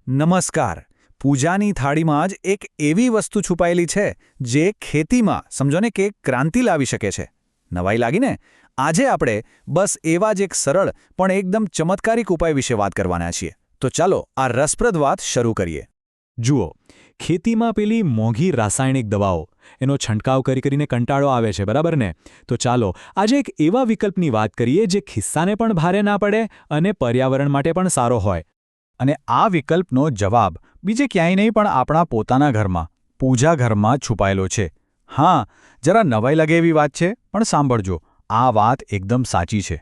નમસ્કાર. પૂજાની થાળીમાં જ એક એવી વસ્તુ છુપાયેલી છે જે ખેતીમાં સમજો ને કે ક્રાંતિ લાવી શકે છે. નવાઈ લાગીને? આજે આપણે બસ એવા જ એક સરળ પણ એકદમ ચમત્કારિક ઉપાય વિશે વાત કરવાના છીએ. તો ચાલો આ રસપ્રદ વાત શરૂ કરીએ. જુઓ, ખેતીમાં પેલી મોંઘી રાસાયણિક દવાઓ એનો છંટકાવ કરીને કંટાળો આવે છે, બરાબર ને? તો ચાલો આજે એક એવા વિકલ્પની વાત કરીએ જે ખિસ્સાને પણ ભારે ના પડે અને પર્યાવરણ માટે પણ સારો હોય. અને આ વિકલ્પનો જવાબ બીજે ક્યાંય નહીં પણ આપણા પોતાના ઘરમાં, પૂજા ઘરમાં છુપાયેલો છે. હા, જરા નવાઈ લાગે એવી વાત છે, પણ સાંભળજો, આ વાત એકદમ સાચી છે.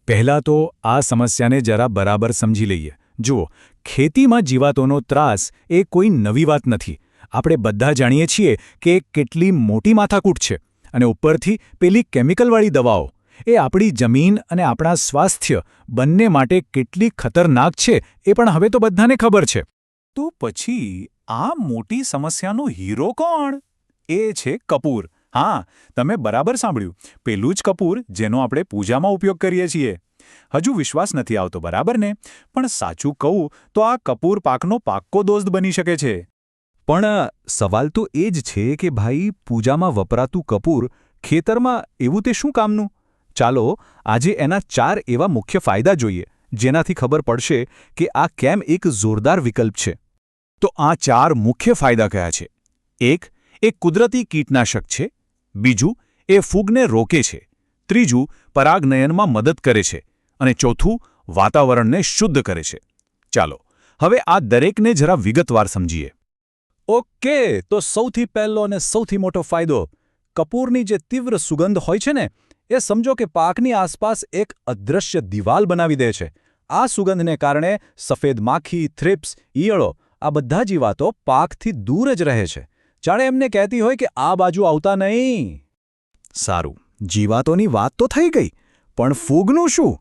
પહેલાં તો આ સમસ્યાને જરા બરાબર સમજી લઈએ. જુઓ, ખેતીમાં જીવાતોનો ત્રાસ એ કોઈ નવી વાત નથી. આપણે બધા જાણીએ છીએ કે કેટલી મોટી માથાકૂટ છે. અને ઉપરથી પેલી કેમિકલવાળી દવાઓ, એ આપણી જમીન અને આપણા સ્વાસ્થ્ય બંને માટે કેટલી ખતરનાક છે એ પણ હવે તો બધાને ખબર છે. તો પછી આ મોટી સમસ્યાનો હીરો કોણ? એ છે કપૂર. હા, તમે બરાબર સાંભળ્યું. પેલું જ કપૂર જેનો આપણે પૂજામાં ઉપયોગ કરીએ છીએ. હજુ વિશ્વાસ નથી આવતો, બરાબર ને? પણ સાચું કહું તો આ કપૂર પાકનો પાક્કો દોસ્ત બની શકે છે. પણ સવાલ તો એ જ છે કે ભાઈ, પૂજામાં વપરાતું કપૂર ખેતરમાં એવું તે શું કામનું? ચાલો આજે એના 4 એવા મુખ્ય ફાયદા જોઈએ જેનાથી ખબર પડશે કે આ કેમ એક જોરદાર વિકલ્પ છે. તો આ 4 મુખ્ય ફાયદા કયા છે? 1. એ કુદરતી કીટનાશક છે. 2. એ ફૂગને રોકે છે. 3. પરાગનયનમાં મદદ કરે છે. અને 4. વાતાવરણને શુદ્ધ કરે છે. ચાલો હવે આ દરેકને જરા વિગતવાર સમજીએ. ઓકે, તો સૌથી પહેલો અને સૌથી મોટો ફાયદો, કપૂરની જે તીવ્ર સુગંધ હોય છે ને, એ સમજો કે પાકની આસપાસ એક અદૃશ્ય દિવાલ બનાવી દે છે. આ સુગંધને કારણે સફેદ માખી, થ્રિપ્સ, ઈયળો આ બધા જીવાતો પાકથી દૂર જ રહે છે. જાણે એમને કહેતી હોય કે આ બાજુ આવતા નહીં. સારું, જીવાતોની વાત તો થઈ ગઈ, પણ ફૂગનું શું?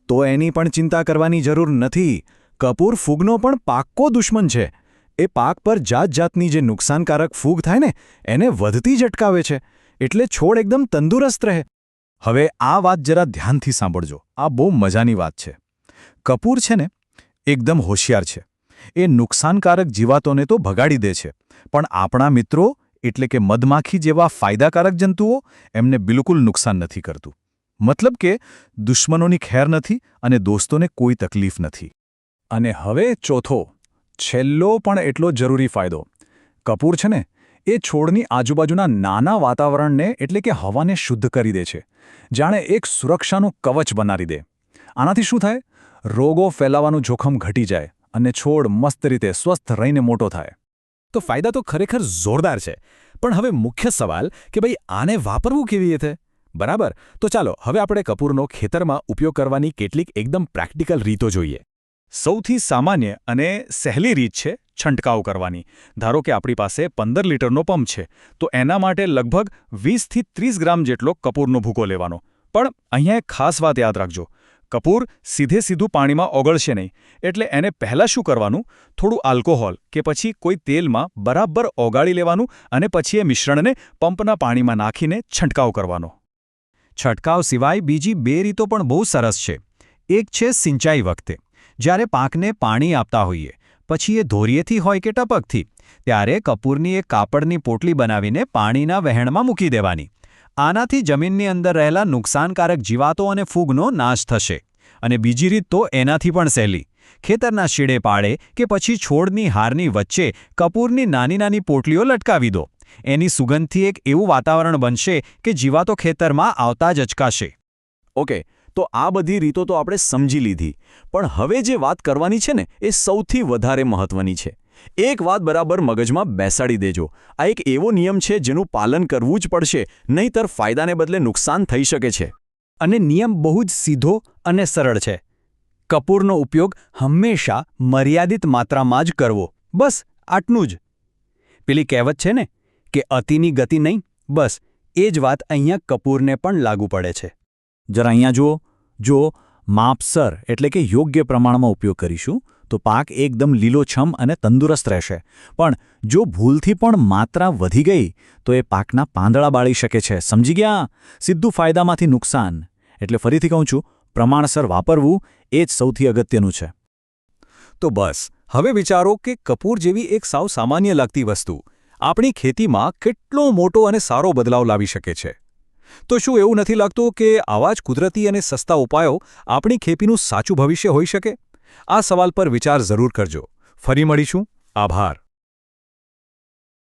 તો એની પણ ચિંતા કરવાની જરૂર નથી. કપૂર ફૂગનો પણ પાક્કો દુશ્મન છે. એ પાક પર જાતની જે નુકસાનકારક ફૂગ થાય ને, એને વધતી જ અટકાવે છે. એટલે છોડ એકદમ તંદુરસ્ત રહે. હવે આ વાત જરા ધ્યાનથી સાંભળજો. આ બહુ મજાની વાત છે. કપૂર છે ને, એકદમ હોશિયાર છે. એ નુકસાનકારક જીવાતોને તો ભગાડી દે છે, પણ આપણા મિત્રો એટલે કે મધમાખી જેવા ફાયદાકારક જંતુઓ એમને બિલકુલ નુકસાન નથી કરતું. મતલબ કે દુશ્મનોની ખેર નથી અને દોસ્તોને કોઈ તકલીફ નથી. અને હવે ચોથો, છેલ્લો પણ એટલો જરૂરી ફાયદો. કપૂર છે ને, એ છોડની આજુબાજુના નાના વાતાવરણને એટલે કે હવાને શુદ્ધ કરી દે છે. જાણે એક સુરક્ષાનું કવચ બનાવી દે. આનાથી શું થાય? રોગો ફેલાવાનું જોખમ ઘટી જાય અને છોડ મસ્ત રીતે સ્વસ્થ રહીને મોટો થાય. તો ફાયદા તો ખરેખર જોરદાર છે. પણ હવે મુખ્ય સવાલ કે ભાઈ, આને વાપરવું કેવી રીતે? બરાબર, તો ચાલો હવે આપણે કપૂરનો ખેતરમાં ઉપયોગ કરવાની કેટલીક એકદમ પ્રેક્ટિકલ રીતો જોઈએ. સૌથી સામાન્ય અને સહેલી રીત છે છંટકાવ કરવાની. ધારો કે આપણી પાસે 15 લીટરનો પંપ છે, તો એના માટે લગભગ 20 થી 30 ગ્રામ જેટલો કપૂરનો ભૂકો લેવાનો. પણ અહીંયા એક ખાસ વાત યાદ રાખજો. કપૂર સીધું પાણીમાં ઓગળશે નહીં. એટલે એને પહેલાં શું કરવાનું? થોડું આલ્કોહોલ કે પછી કોઈ તેલમાં બરાબર ઓગાળી લેવાનું અને પછી એ મિશ્રણને પંપના પાણીમાં નાખીને છંટકાવ કરવાનો. છંટકાવ સિવાય બીજી 2 રીતો પણ બહુ સરસ છે. એક છે સિંચાઈ વખતે. જ્યારે પાકને પાણી આપતા હોઈએ, પછી એ ધોરીએથી હોય કે ટપકથી, ત્યારે કપૂરની એક કાપડની પોટલી બનાવીને પાણીના વહેણમાં મૂકી દેવાની. આનાથી જમીનની અંદર રહેલા નુકસાનકારક જીવાતો અને ફૂગનો નાશ થશે. અને બીજી રીત તો એનાથી પણ સહેલી. ખેતરના શેડે પાડે કે પછી છોડની હારની વચ્ચે કપૂરની નાની પોટલીઓ લટકાવી દો. એની સુગંધથી એક એવું વાતાવરણ બનશે કે જીવાતો ખેતરમાં આવતા જ અચકાશે. ઓકે, તો આ બધી રીતો તો આપણે સમજી લીધી. પણ હવે જે વાત કરવાની છે ને, એ સૌથી વધારે મહત્વની છે. એક વાત બરાબર મગજમાં બેસાડી દેજો. આ એક એવો નિયમ છે જેનું પાલન કરવું જ પડશે, નહીંતર ફાયદાને બદલે નુકસાન થઈ શકે છે. અને નિયમ બહુ જ સીધો અને સરળ છે. કપૂરનો ઉપયોગ હંમેશા મર્યાદિત માત્રામાં જ કરવો. બસ આટલું જ. પેલી કહેવત છે ને કે અતિની ગતિ નહીં, બસ એ જ વાત અહીંયા કપૂરને પણ લાગુ પડે છે. જરા અહીંયા જુઓ. જો માપસર એટલે કે યોગ્ય પ્રમાણમાં ઉપયોગ કરીશું તો પાક એકદમ લીલોછમ અને તંદુરસ્ત રહેશે. પણ જો ભૂલથી પણ માત્રા વધી ગઈ તો એ પાકના પાંદડા બાળી શકે છે. સમજી ગયા? સીધું ફાયદામાંથી નુકસાન. એટલે ફરીથી કહું છું, પ્રમાણસર વાપરવું એ જ સૌથી અગત્યનું છે. તો બસ હવે વિચારો કે કપૂર જેવી એક સાવ સામાન્ય લાગતી વસ્તુ આપણી ખેતીમાં કેટલો મોટો અને સારો બદલાવ લાવી શકે છે. તો શું એવું નથી લાગતું કે આવા જ કુદરતી અને સસ્તા ઉપાયો આપણી ખેતીનું સાચું ભવિષ્ય હોઈ શકે? આ સવાલ પર વિચાર જરૂર કરજો. ફરી મળીશું. આભાર.